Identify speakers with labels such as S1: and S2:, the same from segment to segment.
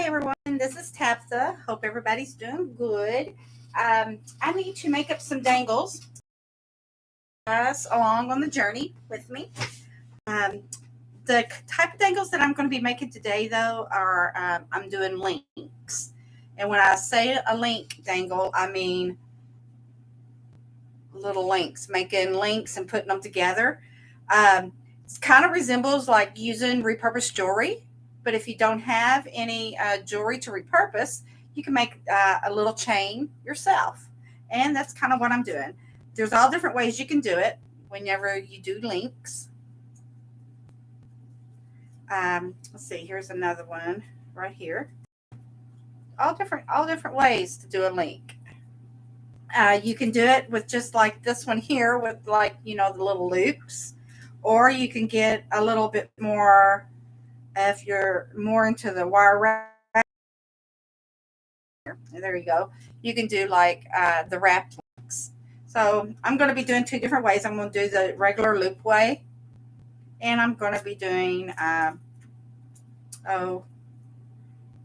S1: everyone, this is Tabitha. Hope everybody's doing good. I need to make up some dangles. Us along on the journey with me. Um, the type of dangles that I'm going to be making today, though, are I'm doing links. And when I say a link dangle, I mean little links, making links and putting them together. It kind of resembles like using repurposed jewelry, but if you don't have any jewelry to repurpose, you can make a little chain yourself. And that's kind of what I'm doing. There's all different ways you can do it whenever you do links. Let's see, here's another one right here. All different ways to do a link. You can do it with just like this one here with like, the little loops, or you can get a little bit more if you're more into the wire wrap. There you go. You can do like the wrapped links. So I'm going to be doing two different ways. I'm going to do the regular loop way, and I'm going to be doing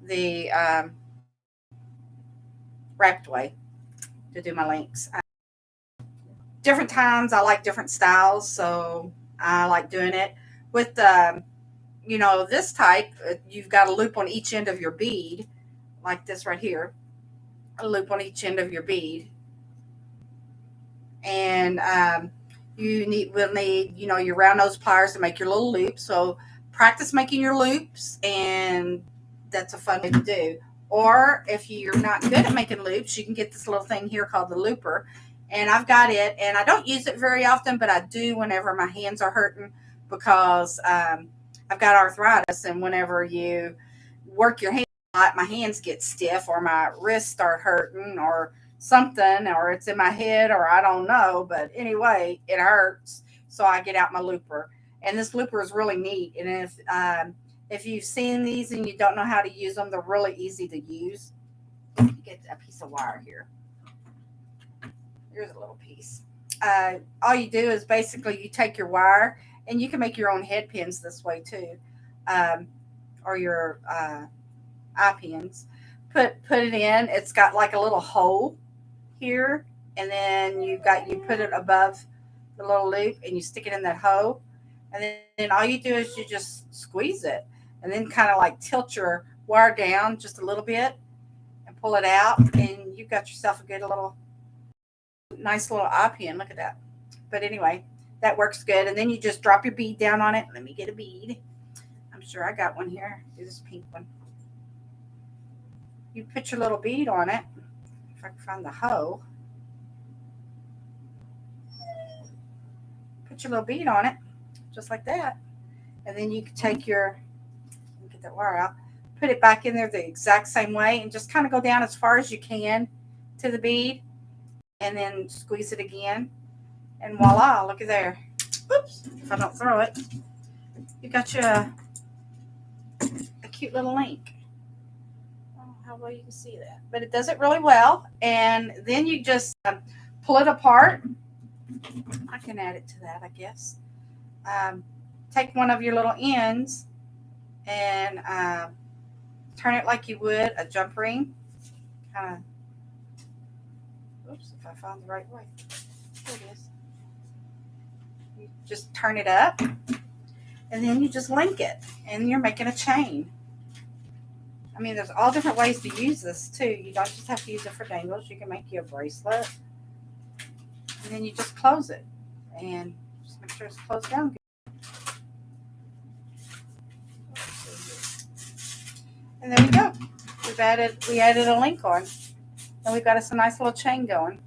S1: the wrapped way to do my links. Different times I like different styles, so I like doing it with this type. You've got a loop on each end of your bead, like this right here, a loop on each end of your bead, and will need your round nose pliers to make your little loops. So practice making your loops, and that's a fun way to do. Or if you're not good at making loops, you can get this little thing here called the looper. And I've got it, and I don't use it very often, but I do whenever my hands are hurting because I've got arthritis. And whenever you work your hands a lot, my hands get stiff, or my wrists start hurting, or something, or it's in my head, or I don't know. But anyway, it hurts. So I get out my looper. And this looper is really neat. And if you've seen these and you don't know how to use them, they're really easy to use. Get a piece of wire here. Here's a little piece. All you do is basically you take your wire, and you can make your own head pins this way too, or your eye pins. Put it in. It's got like a little hole here, and then you put it above the little loop, and you stick it in that hole, and then all you do is you just squeeze it, and then kind of like tilt your wire down just a little bit, and pull it out, and you've got yourself a good little nice little eye pin. Look at that. But anyway, that works good. And then you just drop your bead down on it. Let me get a bead. I'm sure I got one here. Do this pink one. You put your little bead on it. If I can find the hole. Put your little bead on it, just like that. And then you can take get that wire out, put it back in there the exact same way, and just kind of go down as far as you can to the bead, and then squeeze it again, and voila, look at there. Oops, if I don't throw it, you got you a cute little link. I don't know how well you can see that, but it does it really well. And then you just pull it apart. I can add it to that, I guess. Take one of your little ends and turn it like you would a jump ring. Kind of. Oops, if I found the right way. There it is. You just turn it up, and then you just link it, and you're making a chain. I mean, there's all different ways to use this, too. You don't just have to use it for dangles. You can make you a bracelet, and then you just close it, and just make sure it's closed down good. And there you go. We added a link on. And we've got us a nice little chain going.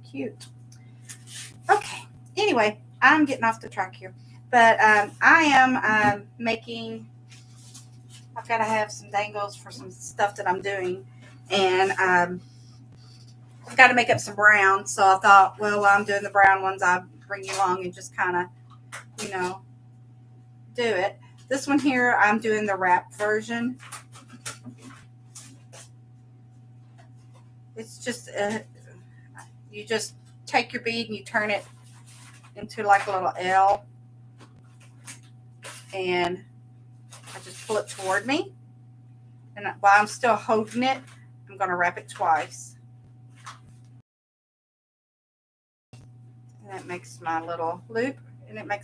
S1: Cute. Okay. Anyway, I'm getting off the track here. But I am making, I've got to have some dangles for some stuff that I'm doing. And I've got to make up some brown. So I thought, well, while I'm doing the brown ones, I'll bring you along and just kind of, do it. This one here, I'm doing the wrap version. It's just, you just take your bead and you turn it into like a little L. And I just pull it toward me. And while I'm still holding it, I'm going to wrap it twice. And that makes my little loop, and it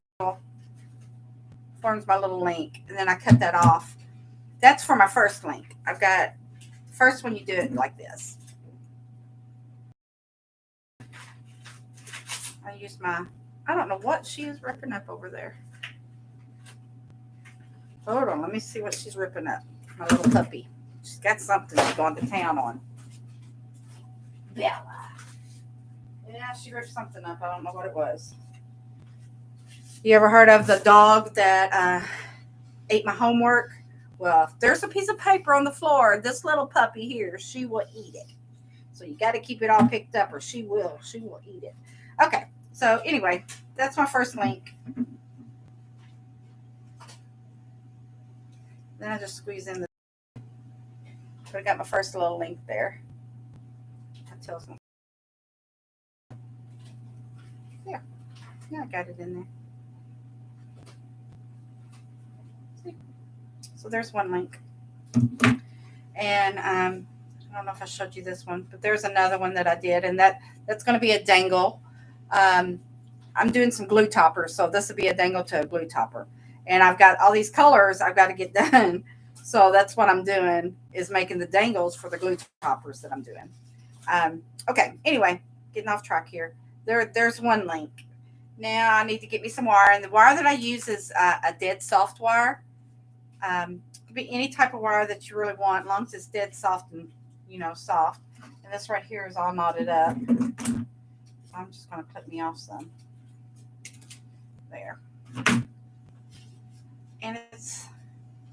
S1: forms my little link. And then I cut that off. That's for my first link. I've got first when you do it like this. I use I don't know what she is ripping up over there. Hold on, let me see what she's ripping up. My little puppy. She's got something she's going to town on. Bella. Yeah, she ripped something up. I don't know what it was. You ever heard of the dog that ate my homework? Well, if there's a piece of paper on the floor, this little puppy here, she will eat it. So you got to keep it all picked up or she will eat it. Okay, so anyway, that's my first link. Then I just squeeze in so I got my first little link there. Yeah, I got it in there. See? So there's one link. And I don't know if I showed you this one, but there's another one that I did, and that's going to be a dangle. I'm doing some glue toppers, so this will be a dangle to a glue topper. And I've got all these colors I've got to get done. So that's what I'm doing, is making the dangles for the glue toppers that I'm doing. Okay, anyway, getting off track here. There's one link. Now I need to get me some wire, and the wire that I use is a dead soft wire. It could be any type of wire that you really want, as long as it's dead soft and soft. And this right here is all knotted up. I'm just going to put me off some there. And it's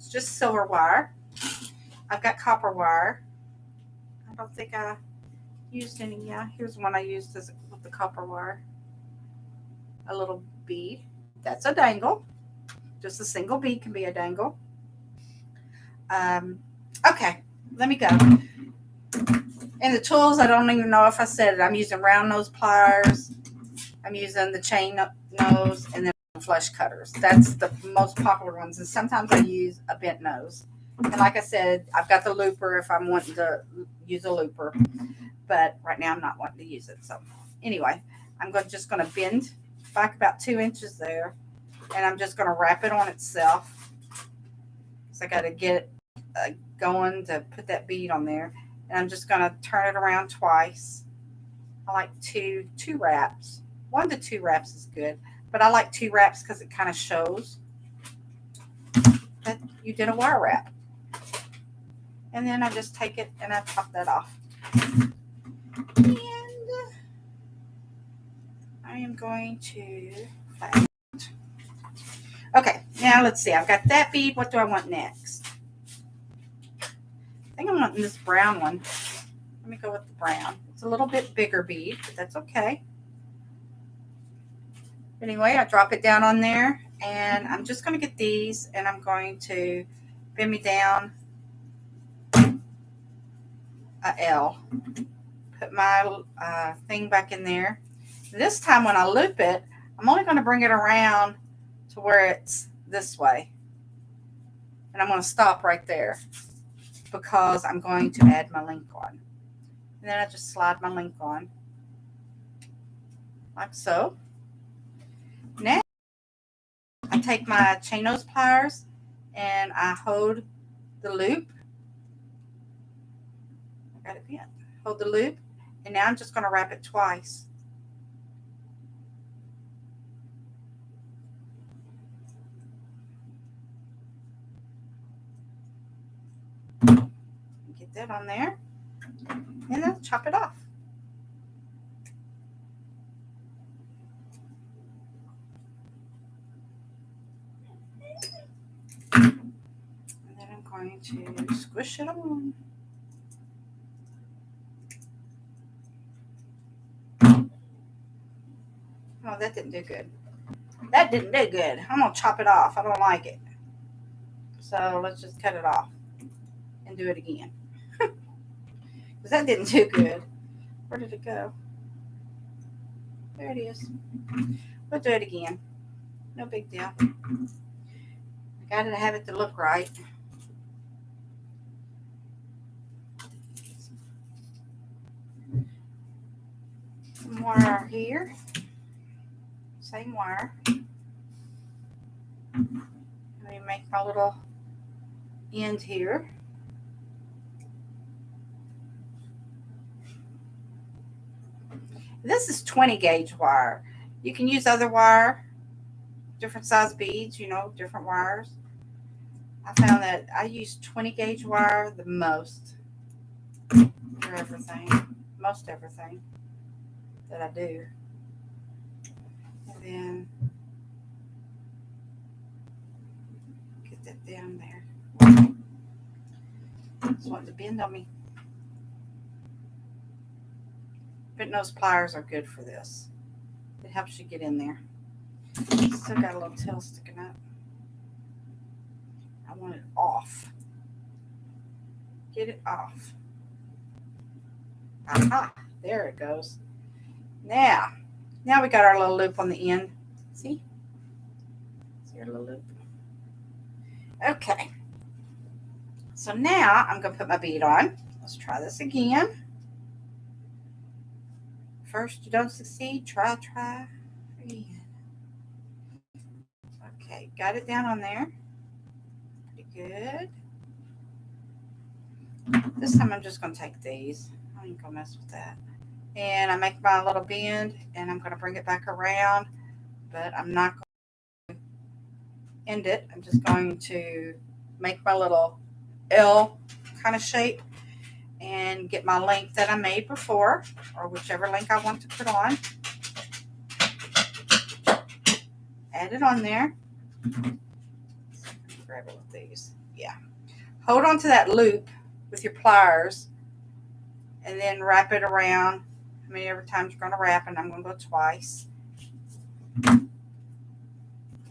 S1: just silver wire. I've got copper wire. I don't think I used any. Yeah, here's one I used with the copper wire. A little bead. That's a dangle. Just a single bead can be a dangle. Okay, let me go. And the tools, I don't even know if I said it. I'm using round nose pliers. I'm using the chain nose and then flush cutters. That's the most popular ones. And sometimes I use a bent nose. And like I said, I've got the looper if I'm wanting to use a looper. But right now I'm not wanting to use it. So anyway, I'm just going to bend back about 2 inches there. And I'm just going to wrap it on itself. So I got to get going to put that bead on there. And I'm just going to turn it around twice. I like two wraps. 1 to 2 wraps is good. But I like 2 wraps because it kind of shows that you did a wire wrap. And then I just take it and I pop that off. And I am going to flatten it. Okay, now let's see. I've got that bead. What do I want next? I think I'm wanting this brown one. Let me go with the brown. It's a little bit bigger bead, but that's okay. Anyway, I drop it down on there, and I'm just going to get these, and I'm going to bend me down a L. Put my thing back in there. This time when I loop it, I'm only going to bring it around to where it's this way. And I'm going to stop right there because I'm going to add my link on. And then I just slide my link on like so. Now I take my chain nose pliers and I hold the loop. I got it bent. Hold the loop, and now I'm just going to wrap it twice. Get that on there, and then chop it off. And then I'm going to squish it on. Oh, that didn't do good. That didn't do good. I'm going to chop it off. I don't like it. So let's just cut it off and do it again. Because that didn't do good. Where did it go? There it is. We'll do it again. No big deal. I got to have it to look right. wire here. Same wire. Let me make my little end here. This is 20 gauge wire. You can use other wire, different size beads, you know, different wires. I found that I use 20 gauge wire the most for everything, most everything that I do. And then get that down there. Just want to bend on me. But nose pliers are good for this. It helps you get in there. Still got a little tail sticking up. I want it off. Get it off. Aha, there it goes. Now we got our little loop on the end. See our little loop? Okay. So now I'm going to put my bead on. Let's try this again. First you don't succeed, try again. Okay, got it down on there. Pretty good. This time I'm just going to take these. I ain't going to mess with that. And I make my little bend, and I'm going to bring it back around, but I'm not going to end it. I'm just going to make my little L kind of shape and get my length that I made before, or whichever length I want to put on. Add it on there. Grab it with these. Yeah. Hold on to that loop with your pliers and then wrap it around. I mean, every time you're going to wrap, and I'm going to go twice.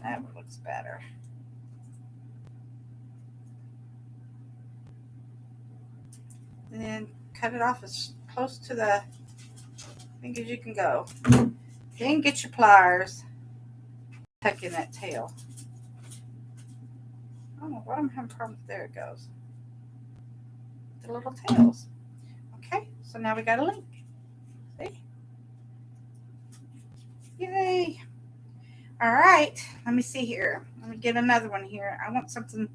S1: That looks better. And then cut it off as close to the thing as you can go. Then get your pliers, tuck in that tail. I don't know what I'm having problems. There it goes. The little tails. Okay, so now we got a link. See? Yay. All right, let me see here. Let me get another one here. I want something.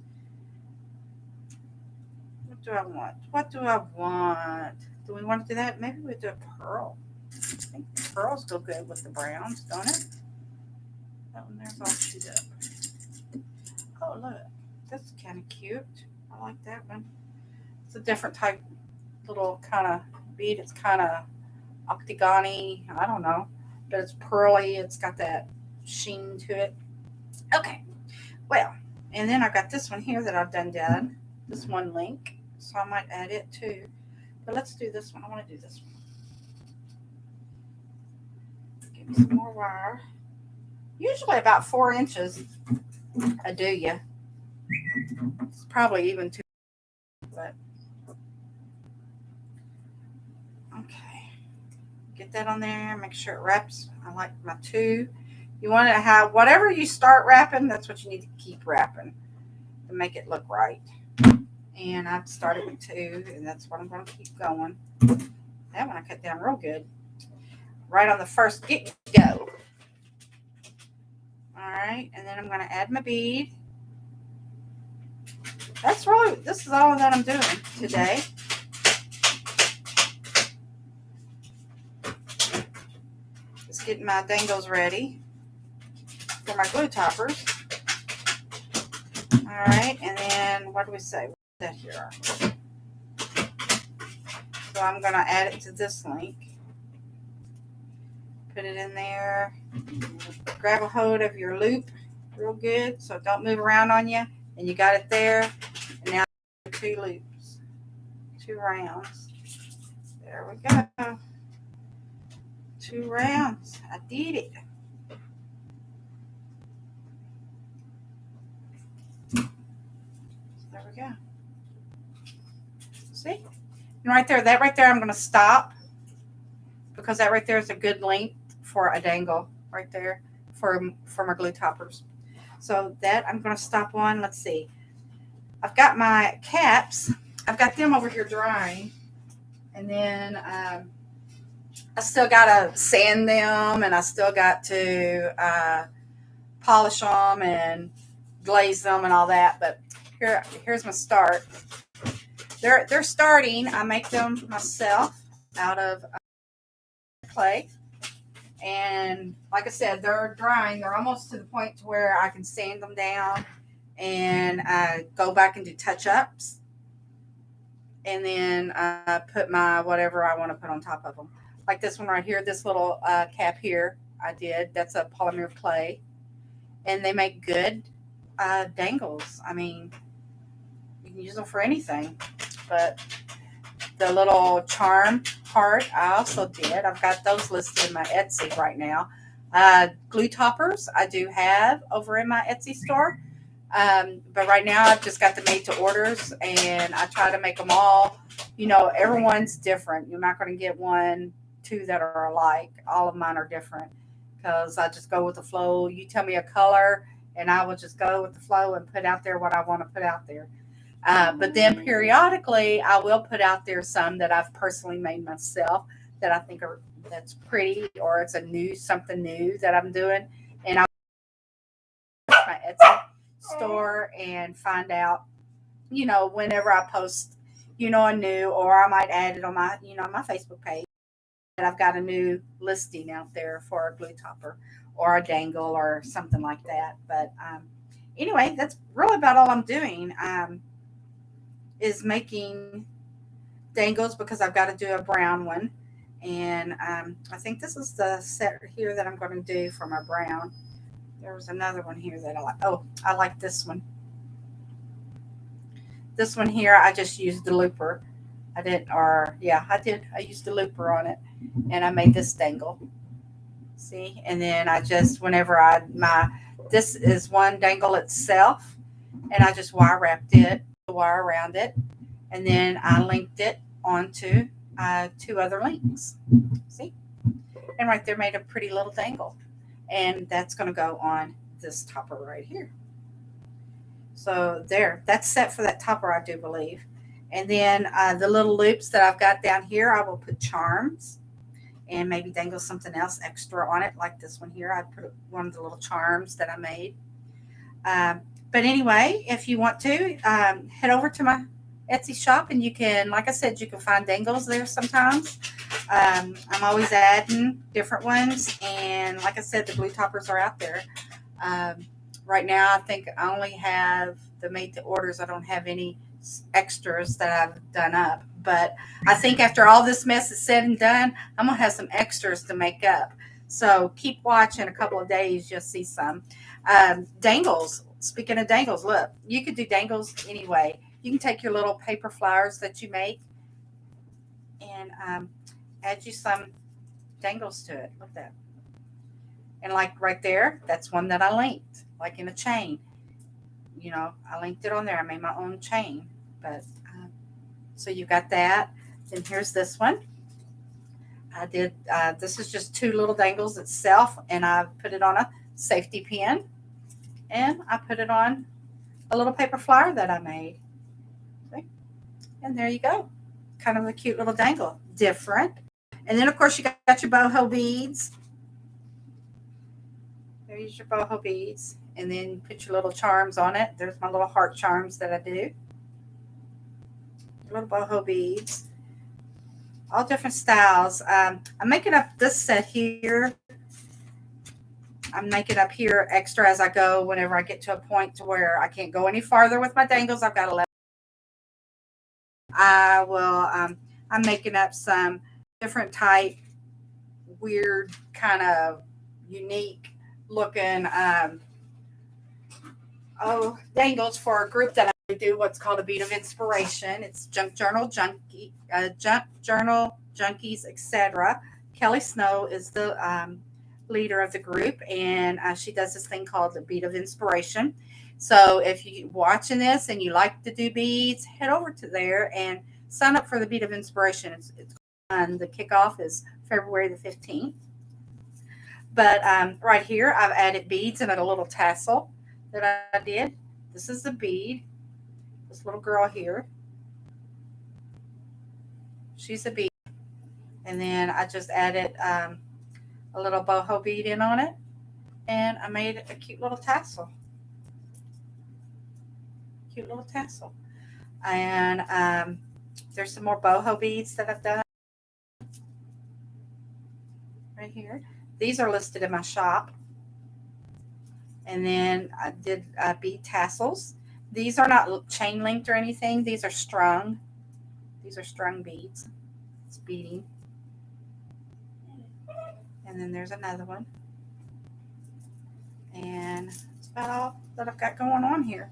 S1: What do I want? What do I want? Do we want to do that? Maybe we'll do a pearl. I think pearls go good with the browns, don't it? That one there's all chewed up. Oh, look. That's kind of cute. I like that one. It's a different type, little kind of bead. It's kind of octagon-y. I don't know. But it's pearly. It's got that sheen to it. Okay. Well, and then I got this one here that I've done. This one link. So I might add it too. But let's do this one. I want to do this one. Give me some more wire. Usually about 4 inches. I do you. It's probably even too, but okay. Get that on there. Make sure it wraps. I like my 2. You want to have whatever you start wrapping. That's what you need to keep wrapping to make it look right. And I've started with 2, and that's what I'm going to keep going. That one I cut down real good. Right on the first get go. All right, and then I'm going to add my bead. This is all that I'm doing today. Just getting my dangles ready for my glue toppers. All right, and then what do we say? What's that here? So I'm going to add it to this link. Put it in there. Grab a hold of your loop real good so it don't move around on you. And you got it there. And now 2 loops, 2 rounds. There we go. 2 rounds. I did it. There we go. See? And right there, that right there, I'm going to stop because that right there is a good length for a dangle right there for my glue toppers. So that I'm going to stop on. Let's see. I've got my caps. I've got them over here drying. And then I still got to sand them, and I still got to polish them and glaze them and all that. But here's my start. They're starting. I make them myself out of clay, and like I said, they're drying. They're almost to the point to where I can sand them down and go back and do touch ups, and then put my whatever I want to put on top of them. Like this one right here, this little cap here, I did. That's a polymer clay, and they make good dangles. I mean, you can use them for anything. But the little charm heart, I also did. I've got those listed in my Etsy right now. Glue toppers, I do have over in my Etsy store. But right now, I've just got the made to orders, and I try to make them all. Everyone's different. You're not going to get one, two that are alike. All of mine are different because I just go with the flow. You tell me a color, and I will just go with the flow and put out there what I want to put out there. But then periodically, I will put out there some that I've personally made myself that I think that's pretty, or it's something new that I'm doing, and I'll go to my Etsy store and find out, whenever I post, a new, or I might add it on my Facebook page that I've got a new listing out there for a glue topper or a dangle or something like that. But anyway, that's really about all I'm doing. Is making dangles because I've got to do a brown one. And I think this is the set here that I'm going to do for my brown. There was another one here that I like. Oh, I like this one. This one here, I just used the looper. I didn't, or yeah, I did. I used the looper on it, and I made this dangle. See, and then I just, this is one dangle itself, and I just wire wrapped it, the wire around it, and then I linked it onto two other links. See, and right there made a pretty little dangle, and that's going to go on this topper right here. So there, that's set for that topper, I do believe. And then the little loops that I've got down here, I will put charms and maybe dangle something else extra on it, like this one here. I put one of the little charms that I made. But anyway, if you want to, head over to my Etsy shop, and you can, like I said, you can find dangles there sometimes. I'm always adding different ones, and like I said, the glue toppers are out there. Right now, I think I only have the made to orders. I don't have any extras that I've done up. But I think after all this mess is said and done, I'm going to have some extras to make up. So keep watching. A couple of days, you'll see some. Dangles. Speaking of dangles, look, you could do dangles anyway. You can take your little paper flowers that you make and add you some dangles to it. Look at that. And like right there, that's one that I linked, like in a chain. I linked it on there. I made my own chain. But so you got that. Then here's this one. I did, this is just two little dangles itself, and I put it on a safety pin, and I put it on a little paper flower that I made. See? And there you go. Kind of a cute little dangle. Different. And then, of course, you got your boho beads. There's your boho beads. And then put your little charms on it. There's my little heart charms that I do. Little boho beads. All different styles. I'm making up this set here. I'm making up here extra as I go whenever I get to a point to where I can't go any farther with my dangles. I've got to let. I will. I'm making up some different type, weird, kind of unique looking dangles for a group that I do what's called a bead of inspiration. It's Junk Journal Junkies, etc. Kelly Snow is the leader of the group, and she does this thing called the bead of inspiration. So if you're watching this and you like to do beads, head over to there and sign up for the bead of inspiration. It's fun. The kickoff is February the 15th. But right here, I've added beads and a little tassel that I did. This is the bead. This little girl here. She's a bead. And then I just added a little boho bead in on it, and I made a cute little tassel. Cute little tassel. And there's some more boho beads that I've done right here. These are listed in my shop. And then I did bead tassels. These are not chain linked or anything. These are strung. These are strung beads. It's beading. And then there's another one. And that's about all that I've got going on here.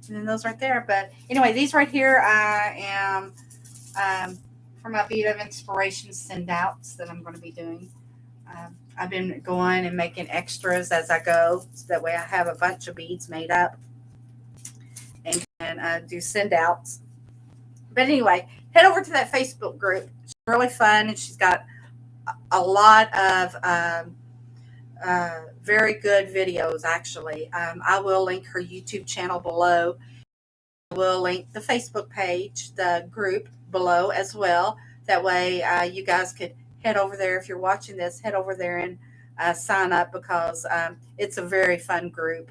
S1: And then those right there. But anyway, these right here I am for my bead of inspiration send outs that I'm going to be doing. I've been going and making extras as I go, so that way I have a bunch of beads made up and do send outs. But anyway, head over to that Facebook group. It's really fun, and she's got a lot of very good videos, actually. I will link her YouTube channel below. I will link the Facebook page, the group below as well. That way you guys could head over there. If you're watching this, head over there and sign up, because it's a very fun group.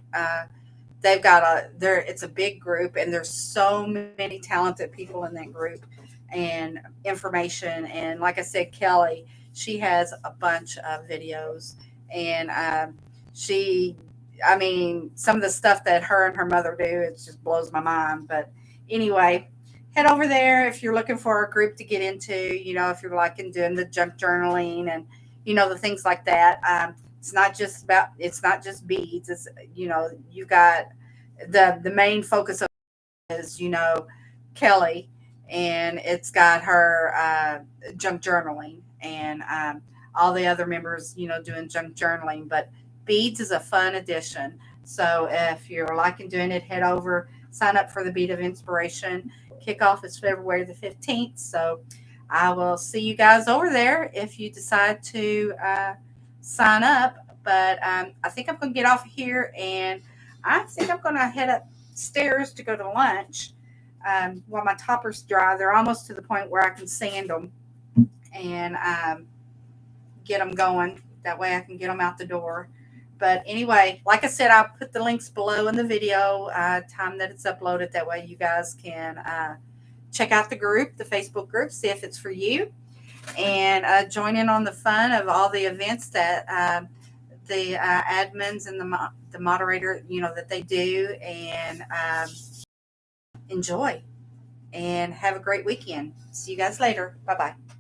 S1: They've got it's a big group, and there's so many talented people in that group and information. And like I said, Kelly, she has a bunch of videos, and some of the stuff that her and her mother do, it just blows my mind. But anyway, head over there if you're looking for a group to get into, if you're liking doing the junk journaling and, the things like that. It's not just beads. It's, you've got the main focus of it is, Kelly, and it's got her junk journaling, and all the other members, doing junk journaling. But beads is a fun addition. So if you're liking doing it, head over, sign up for the Bead of Inspiration. Kickoff is February the 15th. So I will see you guys over there if you decide to sign up. But I think I'm going to get off here, and I think I'm going to head upstairs to go to lunch while my toppers dry. They're almost to the point where I can sand them and get them going. That way I can get them out the door. But anyway, like I said, I'll put the links below in the video, time that it's uploaded. That way you guys can check out the group, the Facebook group, see if it's for you, and join in on the fun of all the events that the admins and the moderator, that they do, and enjoy and have a great weekend. See you guys later. Bye-bye.